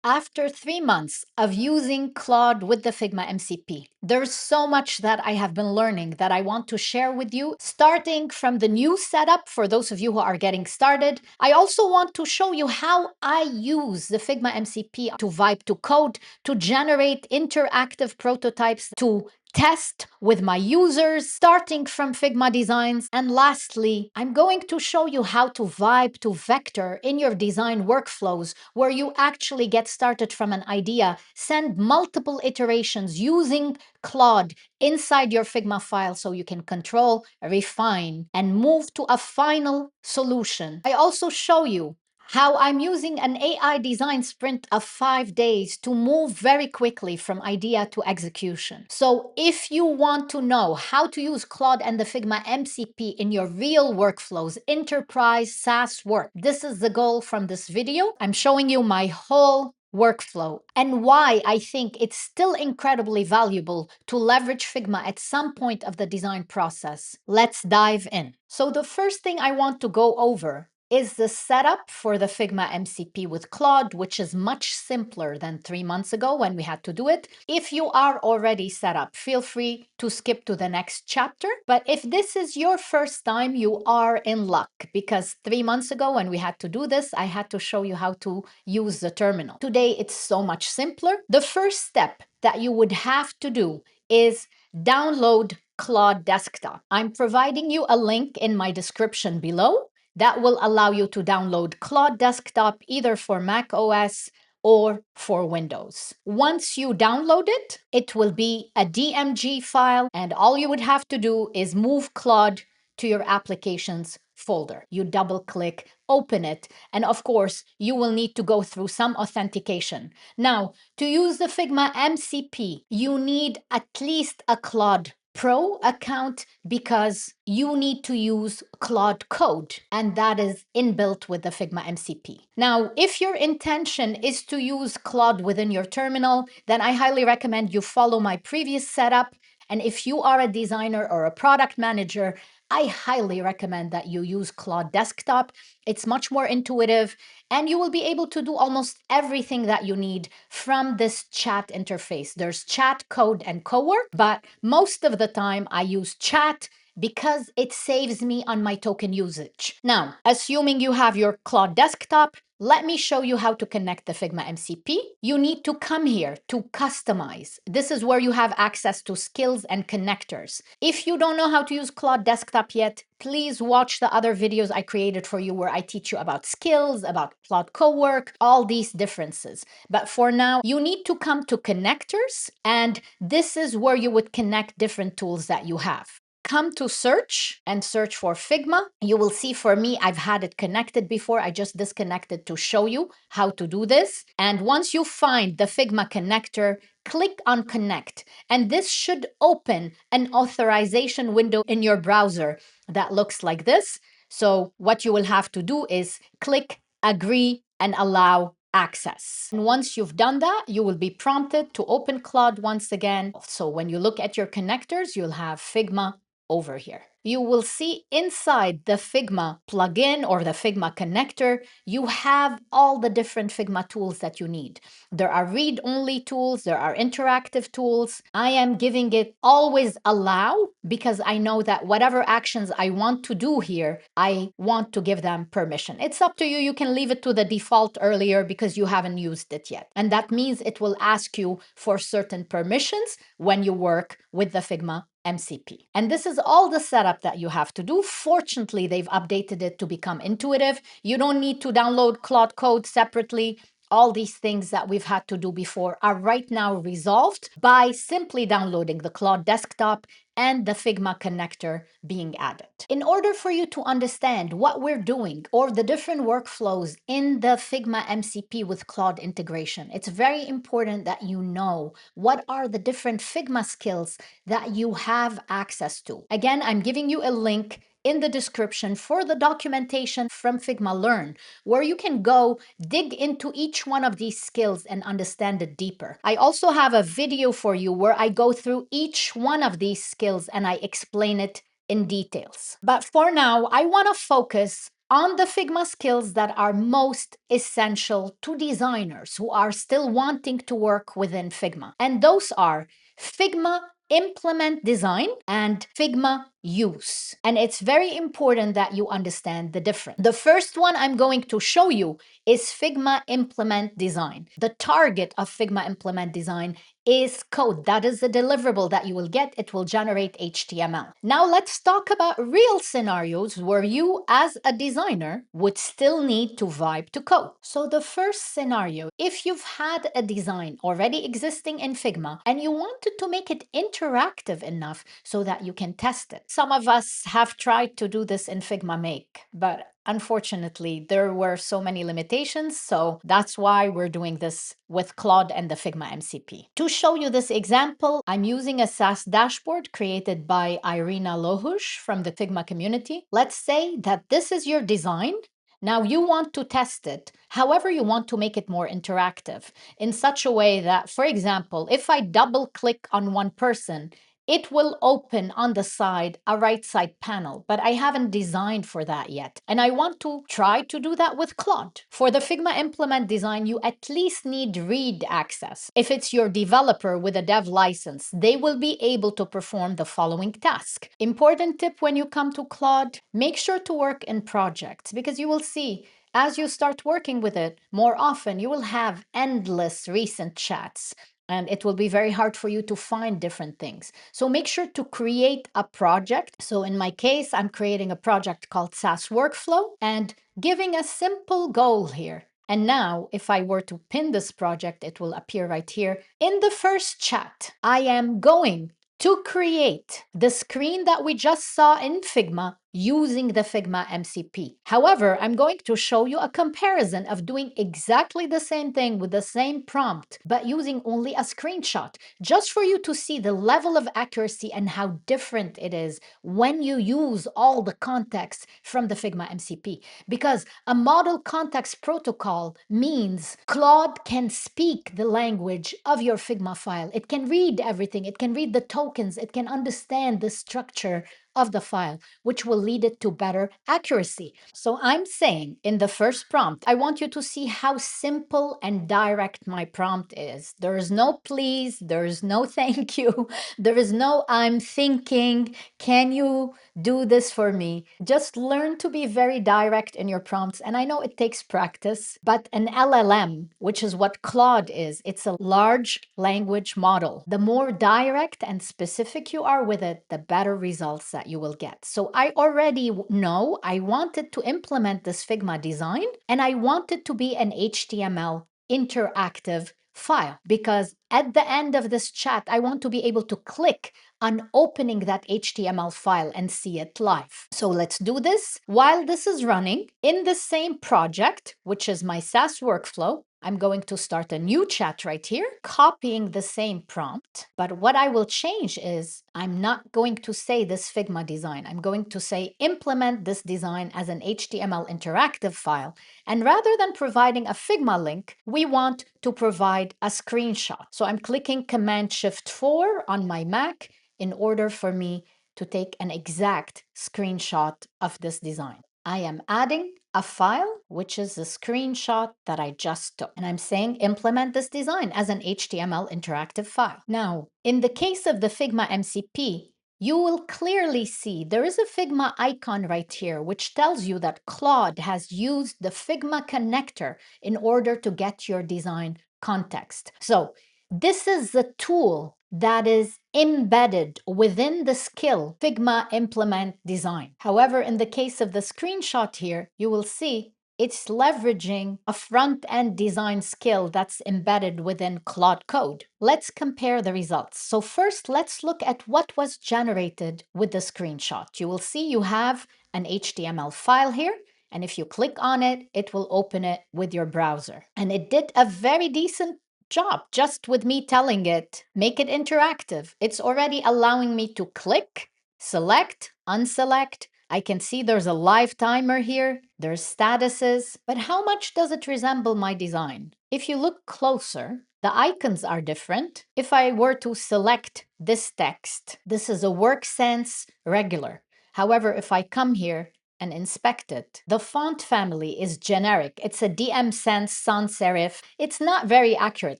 After 3 months of using Claude with the Figma MCP, there's so much that I have been learning that I want to share with you, starting from the new setup for those of you who are getting started. I also want to show you how I use the Figma MCP to vibe to code, to generate interactive prototypes, to test with my users, starting from Figma designs. And lastly, I'm going to show you how to vibe to vector in your design workflows, where you actually get started from an idea, send multiple iterations using Claude inside your Figma file so you can control, refine, and move to a final solution. I also show you how I'm using an AI design sprint of 5 days to move very quickly from idea to execution. So if you want to know how to use Claude and the Figma MCP in your real workflows, enterprise SaaS work, this is the goal from this video. I'm showing you my whole workflow and why I think it's still incredibly valuable to leverage Figma at some point of the design process. Let's dive in. So the first thing I want to go over is the setup for the Figma MCP with Claude, which is much simpler than 3 months ago when we had to do it. If you are already set up, feel free to skip to the next chapter. But if this is your first time, you are in luck, because 3 months ago when we had to do this, I had to show you how to use the terminal. Today, it's so much simpler. The first step that you would have to do is download Claude Desktop. I'm providing you a link in my description below that will allow you to download Claude Desktop either for Mac OS or for Windows. Once you download it, it will be a DMG file, and all you would have to do is move Claude to your applications folder. You double click, open it, and of course, you will need to go through some authentication. Now, to use the Figma MCP, you need at least a Claude Pro account, because you need to use Claude Code, and that is inbuilt with the Figma MCP. Now, if your intention is to use Claude within your terminal, then I highly recommend you follow my previous setup. And if you are a designer or a product manager, I highly recommend that you use Claude Desktop. It's much more intuitive, and you will be able to do almost everything that you need from this chat interface. There's chat, code, and cowork, but most of the time I use chat because it saves me on my token usage. Now, assuming you have your Claude Desktop, let me show you how to connect the Figma MCP. You need to come here to customize. This is where you have access to skills and connectors. If you don't know how to use Claude Desktop yet, please watch the other videos I created for you where I teach you about skills, about Claude Cowork, all these differences. But for now, you need to come to connectors, and this is where you would connect different tools that you have. Come to search and search for Figma. You will see for me, I've had it connected before. I just disconnected to show you how to do this. And once you find the Figma connector, click on connect. And this should open an authorization window in your browser that looks like this. So what you will have to do is click agree and allow access. And once you've done that, you will be prompted to open Claude once again. So when you look at your connectors, you'll have Figma over here. You will see inside the Figma plugin or the Figma connector, you have all the different Figma tools that you need. There are read-only tools, there are interactive tools. I am giving it always allow because I know that whatever actions I want to do here, I want to give them permission. It's up to you. You can leave it to the default earlier because you haven't used it yet. And that means it will ask you for certain permissions when you work with the Figma MCP. And this is all the setup that you have to do. Fortunately, they've updated it to become intuitive. You don't need to download Claude Code separately. All these things that we've had to do before are right now resolved by simply downloading the Claude Desktop and the Figma connector being added. In order for you to understand what we're doing or the different workflows in the Figma MCP with Claude integration, it's very important that you know what are the different Figma skills that you have access to. Again, I'm giving you a link in the description for the documentation from Figma Learn, where you can go dig into each one of these skills and understand it deeper. I also have a video for you where I go through each one of these skills and I explain it in details. But for now, I want to focus on the Figma skills that are most essential to designers who are still wanting to work within Figma. And those are Figma Implement Design and Figma Use. And it's very important that you understand the difference. The first one I'm going to show you is Figma Implement Design. The target of Figma Implement Design is code. That is the deliverable that you will get. It will generate HTML. Now let's talk about real scenarios where you as a designer would still need to vibe to code. So the first scenario, if you've had a design already existing in Figma and you wanted to make it interactive enough so that you can test it. Some of us have tried to do this in Figma Make, but unfortunately, there were so many limitations, so that's why we're doing this with Claude and the Figma MCP. To show you this example, I'm using a SaaS dashboard created by Irina Lohush from the Figma community. Let's say that this is your design. Now you want to test it. However, you want to make it more interactive in such a way that, for example, if I double click on one person, it will open on the side a right side panel, but I haven't designed for that yet. And I want to try to do that with Claude. For the Figma Implement Design, you at least need read access. If it's your developer with a dev license, they will be able to perform the following task. Important tip when you come to Claude, make sure to work in projects because you will see as you start working with it more often, you will have endless recent chats and it will be very hard for you to find different things. So make sure to create a project. So in my case, I'm creating a project called SaaS Workflow and giving a simple goal here. And now, if I were to pin this project, it will appear right here. In the first chat, I am going to create the screen that we just saw in Figma using the Figma MCP. However, I'm going to show you a comparison of doing exactly the same thing with the same prompt, but using only a screenshot, just for you to see the level of accuracy and how different it is when you use all the context from the Figma MCP. Because a model context protocol means Claude can speak the language of your Figma file. It can read everything. It can read the tokens. It can understand the structure of the file, which will lead it to better accuracy. So I'm saying in the first prompt, I want you to see how simple and direct my prompt is. There is no please, there is no thank you, there is no I'm thinking, can you do this for me? Just learn to be very direct in your prompts. And I know it takes practice, but an LLM, which is what Claude is, it's a large language model. The more direct and specific you are with it, the better results that you will get. So I already know I wanted to implement this Figma design and I want it to be an HTML interactive file because at the end of this chat, I want to be able to click on opening that HTML file and see it live. So let's do this. While this is running in the same project, which is my SaaS workflow, I'm going to start a new chat right here, copying the same prompt. But what I will change is I'm not going to say this Figma design. I'm going to say implement this design as an HTML interactive file. And rather than providing a Figma link, we want to provide a screenshot. So I'm clicking Command-Shift-4 on my Mac in order for me to take an exact screenshot of this design. I am adding a file, which is a screenshot that I just took. And I'm saying implement this design as an HTML interactive file. Now, in the case of the Figma MCP, you will clearly see there is a Figma icon right here, which tells you that Claude has used the Figma connector in order to get your design context. So this is the tool that is embedded within the skill Figma Implement Design. However, in the case of the screenshot here, you will see it's leveraging a front-end design skill that's embedded within Claude Code. Let's compare the results. So first, let's look at what was generated with the screenshot. You will see you have an HTML file here, and if you click on it, it will open it with your browser. And it did a very decent job just with me telling it, make it interactive. It's already allowing me to click, select, unselect. I can see there's a live timer here, there's statuses, but how much does it resemble my design? If you look closer, the icons are different. If I were to select this text, this is a work sense regular. However, if I come here and inspect it. The font family is generic. It's a DM Sans sans serif. It's not very accurate.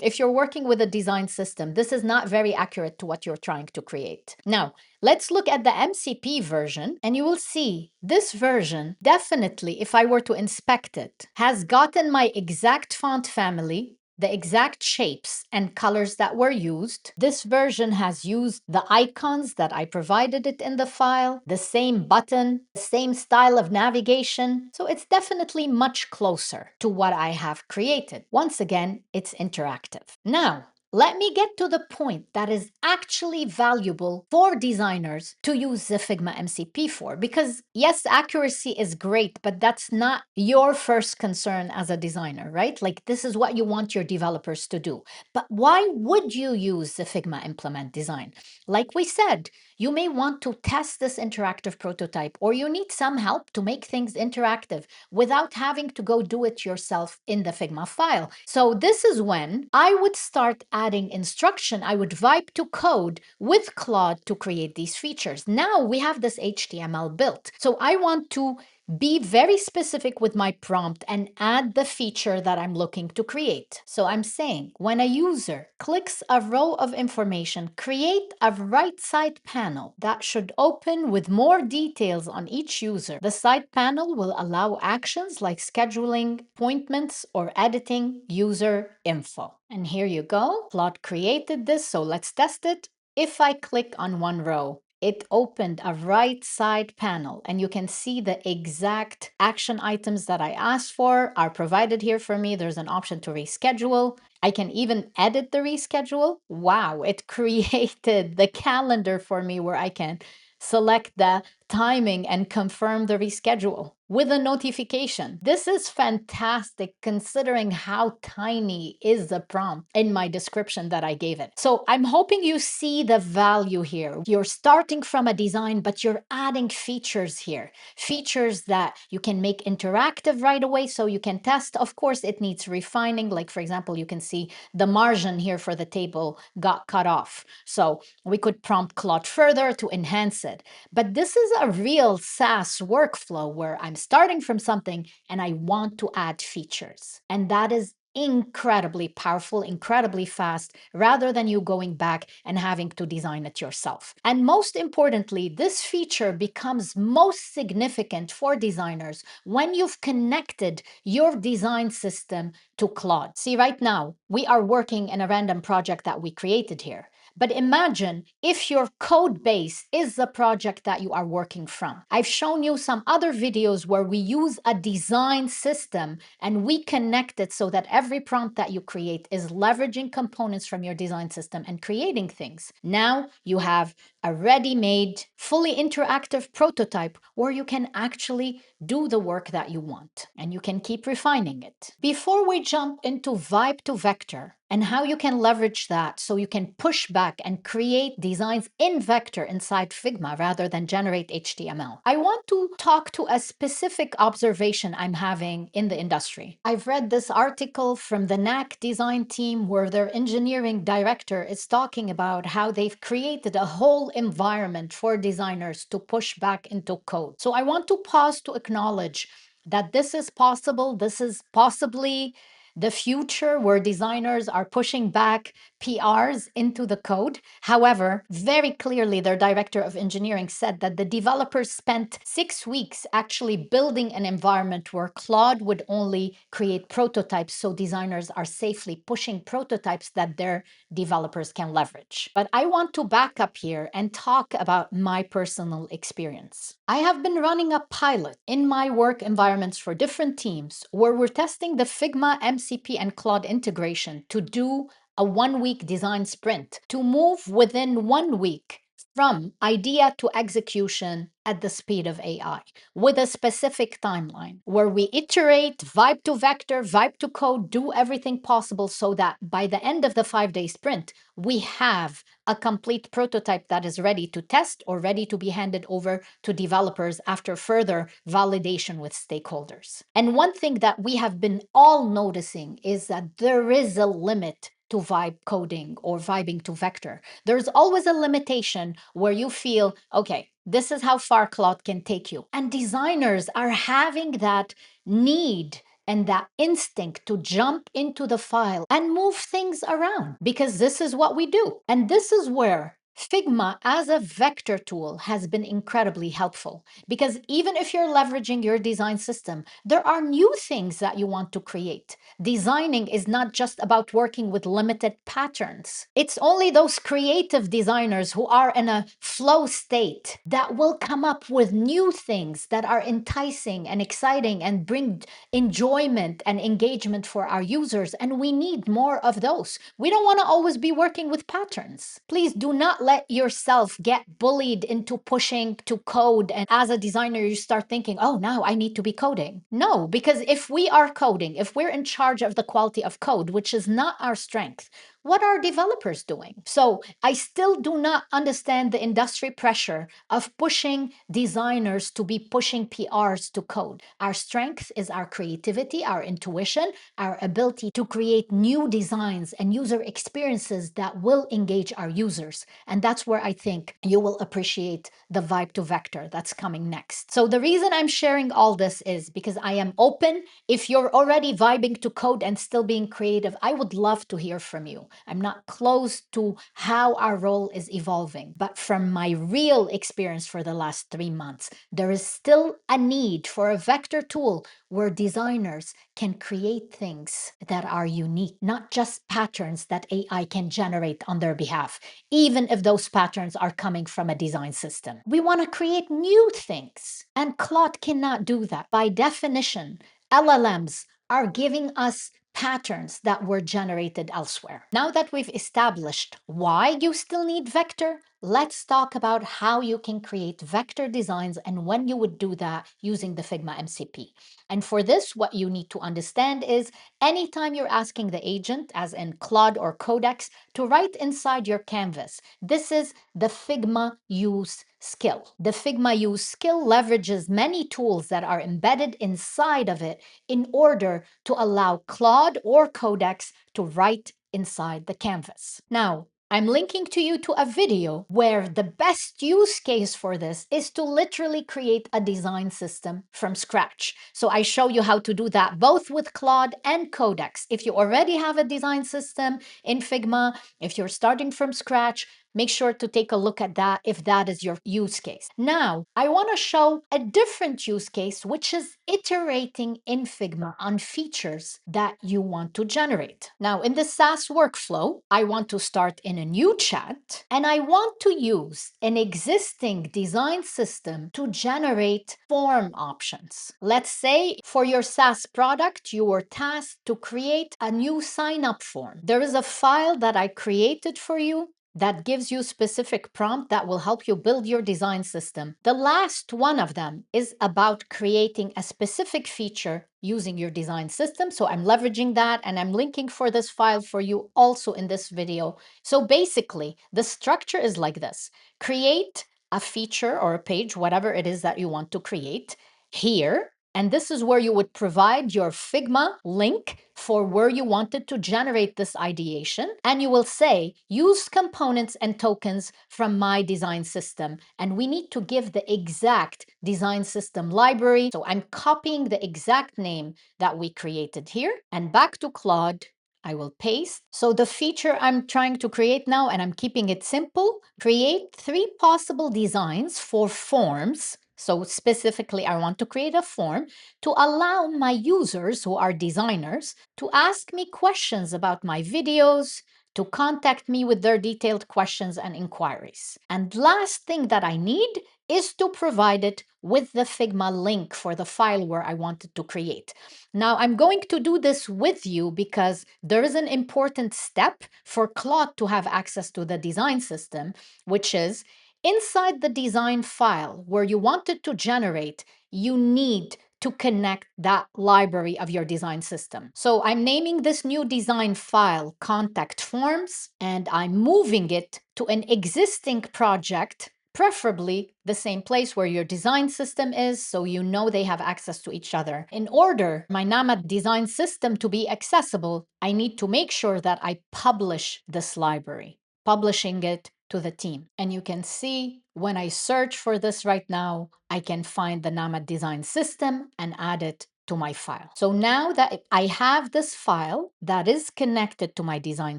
If you're working with a design system, this is not very accurate to what you're trying to create. Now, let's look at the MCP version, and you will see this version definitely, if I were to inspect it, has gotten my exact font family, the exact shapes and colors that were used. This version has used the icons that I provided it in the file, the same button, the same style of navigation. So it's definitely much closer to what I have created. Once again, it's interactive. Now, let me get to the point that is actually valuable for designers to use the Figma MCP for. Because yes, accuracy is great, but that's not your first concern as a designer, right? Like this is what you want your developers to do. But why would you use the Figma Implement Design? Like we said, you may want to test this interactive prototype, or you need some help to make things interactive without having to go do it yourself in the Figma file. So this is when I would start adding instruction. I would vibe to code with Claude to create these features. Now we have this HTML built. So I want to be very specific with my prompt and add the feature that I'm looking to create. So I'm saying when a user clicks a row of information, create a right side panel that should open with more details on each user. The side panel will allow actions like scheduling appointments or editing user info. And here you go. Claude created this, so let's test it. If I click on one row, it opened a right side panel, and you can see the exact action items that I asked for are provided here for me. There's an option to reschedule. I can even edit the reschedule. Wow, it created the calendar for me where I can select the timing and confirm the reschedule with a notification. This is fantastic considering how tiny is the prompt in my description that I gave it. So I'm hoping you see the value here. You're starting from a design, but you're adding features here. Features that you can make interactive right away so you can test. Of course, it needs refining. Like for example, you can see the margin here for the table got cut off. So we could prompt Claude further to enhance it. But this is a real SaaS workflow where I'm starting from something and I want to add features. And that is incredibly powerful, incredibly fast, rather than you going back and having to design it yourself. And most importantly, this feature becomes most significant for designers when you've connected your design system to Claude. See, right now, we are working in a random project that we created here. But imagine if your code base is the project that you are working from. I've shown you some other videos where we use a design system and we connect it so that every prompt that you create is leveraging components from your design system and creating things. Now you have a ready-made, fully interactive prototype where you can actually do the work that you want and you can keep refining it. Before we jump into Vibe to Vector, and how you can leverage that so you can push back and create designs in vector inside Figma rather than generate HTML. I want to talk to a specific observation I'm having in the industry. I've read this article from the NAC design team where their engineering director is talking about how they've created a whole environment for designers to push back into code. So I want to pause to acknowledge that this is possible. This is possibly the future where designers are pushing back PRs into the code. However, very clearly, their director of engineering said that the developers spent 6 weeks actually building an environment where Claude would only create prototypes so designers are safely pushing prototypes that their developers can leverage. But I want to back up here and talk about my personal experience. I have been running a pilot in my work environments for different teams where we're testing the Figma MCP and Claude integration to do a 1-week design sprint to move within 1 week from idea to execution at the speed of AI with a specific timeline where we iterate, vibe to vector, vibe to code, do everything possible so that by the end of the 5-day sprint, we have a complete prototype that is ready to test or ready to be handed over to developers after further validation with stakeholders. And one thing that we have been all noticing is that there is a limit to vibe coding or vibing to vector. There's always a limitation where you feel, okay, this is how far Claude can take you. And designers are having that need and that instinct to jump into the file and move things around because this is what we do. And this is where Figma as a vector tool has been incredibly helpful because even if you're leveraging your design system, there are new things that you want to create. Designing is not just about working with limited patterns. It's only those creative designers who are in a flow state that will come up with new things that are enticing and exciting and bring enjoyment and engagement for our users. And we need more of those. We don't want to always be working with patterns. Please do not let yourself get bullied into pushing to code. And as a designer, you start thinking, oh, now I need to be coding. No, because if we are coding, if we're in charge of the quality of code, which is not our strength, what are developers doing? So I still do not understand the industry pressure of pushing designers to be pushing PRs to code. Our strength is our creativity, our intuition, our ability to create new designs and user experiences that will engage our users. And that's where I think you will appreciate the vibe to vector that's coming next. So the reason I'm sharing all this is because I am open. If you're already vibing to code and still being creative, I would love to hear from you. I'm not close to how our role is evolving, but from my real experience for the last 3 months, there is still a need for a vector tool where designers can create things that are unique, not just patterns that AI can generate on their behalf, even if those patterns are coming from a design system. We want to create new things, and Claude cannot do that. By definition, LLMs are giving us patterns that were generated elsewhere. Now that we've established why you still need vector, let's talk about how you can create vector designs and when you would do that using the Figma MCP. And for this, what you need to understand is anytime you're asking the agent, as in Claude or Codex, to write inside your canvas, this is the Figma Use skill. The Figma Use skill leverages many tools that are embedded inside of it in order to allow Claude or Codex to write inside the canvas. Now, I'm linking to you to a video where the best use case for this is to literally create a design system from scratch. So I show you how to do that both with Claude and Codex. If you already have a design system in Figma, if you're starting from scratch, make sure to take a look at that if that is your use case. Now, I want to show a different use case, which is iterating in Figma on features that you want to generate. Now, in the SaaS workflow, I want to start in a new chat and I want to use an existing design system to generate form options. Let's say for your SaaS product, you were tasked to create a new sign up form. There is a file that I created for you that gives you specific prompt that will help you build your design system. The last one of them is about creating a specific feature using your design system. So I'm leveraging that and I'm linking for this file for you also in this video. So basically, the structure is like this. Create a feature or a page, whatever it is that you want to create here. And this is where you would provide your Figma link for where you wanted to generate this ideation. And you will say, use components and tokens from my design system. And we need to give the exact design system library. So I'm copying the exact name that we created here. And back to Claude, I will paste. So the feature I'm trying to create now, and I'm keeping it simple, create 3 possible designs for forms. So specifically, I want to create a form to allow my users who are designers to ask me questions about my videos, to contact me with their detailed questions and inquiries. And last thing that I need is to provide it with the Figma link for the file where I wanted to create. Now, I'm going to do this with you because there is an important step for Claude to have access to the design system, which is inside the design file where you wanted to generate, you need to connect that library of your design system. So I'm naming this new design file contact forms, and I'm moving it to an existing project preferably the same place where your design system is, so you know they have access to each other. In order my Nama design system to be accessible, I need to make sure that I publish this library, publishing it to the team. And you can see when I search for this right now, I can find the Nama design system and add it to my file. So now that I have this file that is connected to my design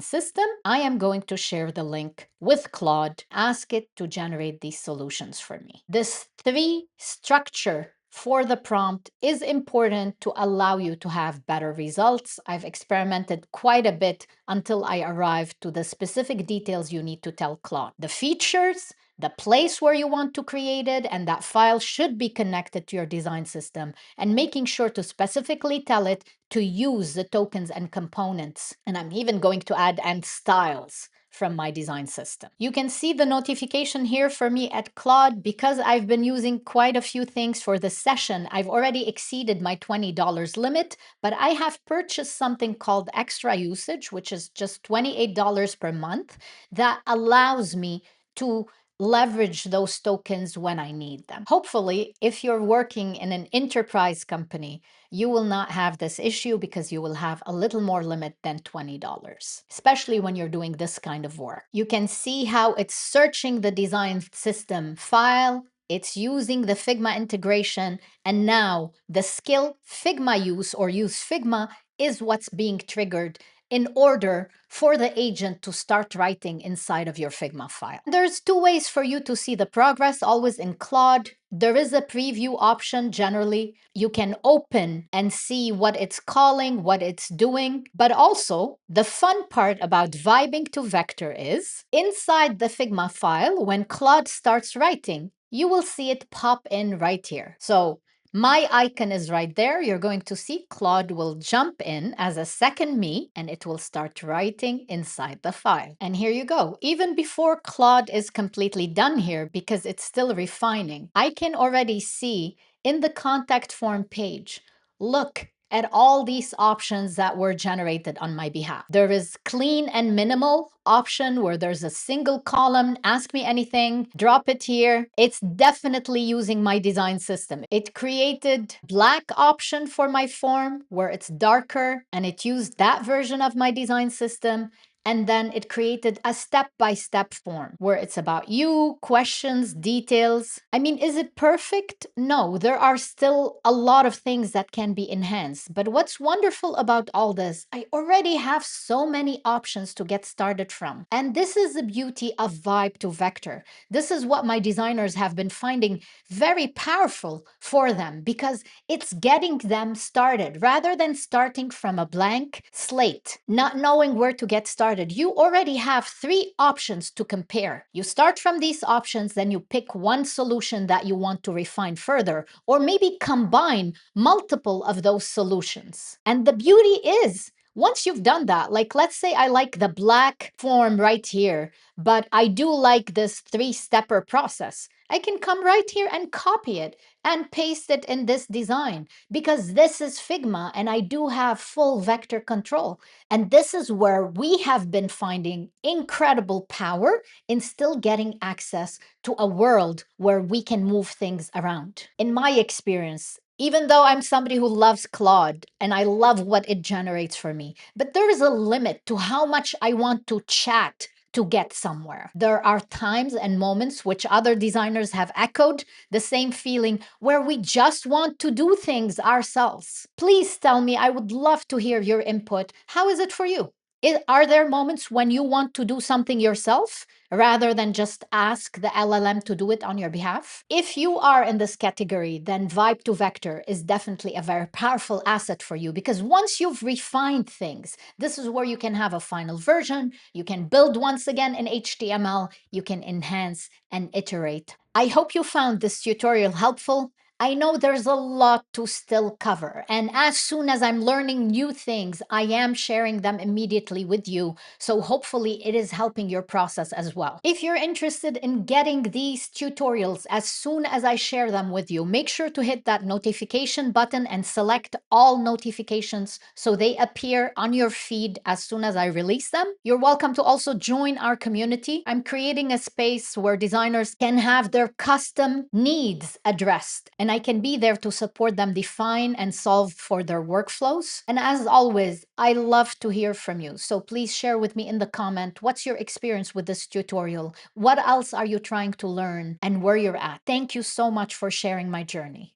system, I am going to share the link with Claude, ask it to generate these solutions for me. This three structure for the prompt is important to allow you to have better results. I've experimented quite a bit until I arrived to the specific details you need to tell Claude. The features, the place where you want to create it, and that file should be connected to your design system, and making sure to specifically tell it to use the tokens and components. And I'm even going to add and styles from my design system. You can see the notification here for me at Claude. Because I've been using quite a few things for this session, I've already exceeded my $20 limit, but I have purchased something called extra usage, which is just $28 per month, that allows me to leverage those tokens when I need them. Hopefully, if you're working in an enterprise company, you will not have this issue because you will have a little more limit than $20, especially when you're doing this kind of work. You can see how it's searching the design system file, it's using the Figma integration, and now the skill Figma use or use Figma is what's being triggered in order for the agent to start writing inside of your Figma file. There's two ways for you to see the progress, always in Claude. There is a preview option generally. You can open and see what it's calling, what it's doing. But also, the fun part about vibing to vector is inside the Figma file, when Claude starts writing, you will see it pop in right here. So my icon is right there. You're going to see Claude will jump in as a second me and it will start writing inside the file. And here you go. Even before Claude is completely done here, because it's still refining, I can already see in the contact form page, look at all these options that were generated on my behalf. There is clean and minimal option where there's a single column, ask me anything, drop it here. It's definitely using my design system. It created black option for my form where it's darker, and it used that version of my design system. And then it created a step-by-step form where it's about you, questions, details. I mean, is it perfect? No, there are still a lot of things that can be enhanced. But what's wonderful about all this, I already have so many options to get started from. And this is the beauty of Vibe to Vector. This is what my designers have been finding very powerful for them, because it's getting them started rather than starting from a blank slate, not knowing where to get started. You already have three options to compare. You start from these options, then you pick one solution that you want to refine further, or maybe combine multiple of those solutions. And the beauty is, once you've done that, like let's say I like the black form right here, but I do like this three-stepper process, I can come right here and copy it and paste it in this design, because this is Figma and I do have full vector control. And this is where we have been finding incredible power in still getting access to a world where we can move things around. In my experience, even though I'm somebody who loves Claude and I love what it generates for me, but there is a limit to how much I want to chat to get somewhere. There are times and moments which other designers have echoed the same feeling, where we just want to do things ourselves. Please tell me, I would love to hear your input. How is it for you? Are there moments when you want to do something yourself rather than just ask the LLM to do it on your behalf? If you are in this category, then Vibe to Vector is definitely a very powerful asset for you, because once you've refined things, this is where you can have a final version, you can build once again in HTML, you can enhance and iterate. I hope you found this tutorial helpful. I know there's a lot to still cover, and as soon as I'm learning new things, I am sharing them immediately with you. So hopefully it is helping your process as well. If you're interested in getting these tutorials as soon as I share them with you, make sure to hit that notification button and select all notifications so they appear on your feed as soon as I release them. You're welcome to also join our community. I'm creating a space where designers can have their custom needs addressed, and I can be there to support them define and solve for their workflows. And as always, I love to hear from you. So please share with me in the comment what's your experience with this tutorial? What else are you trying to learn and where you're at? Thank you so much for sharing my journey.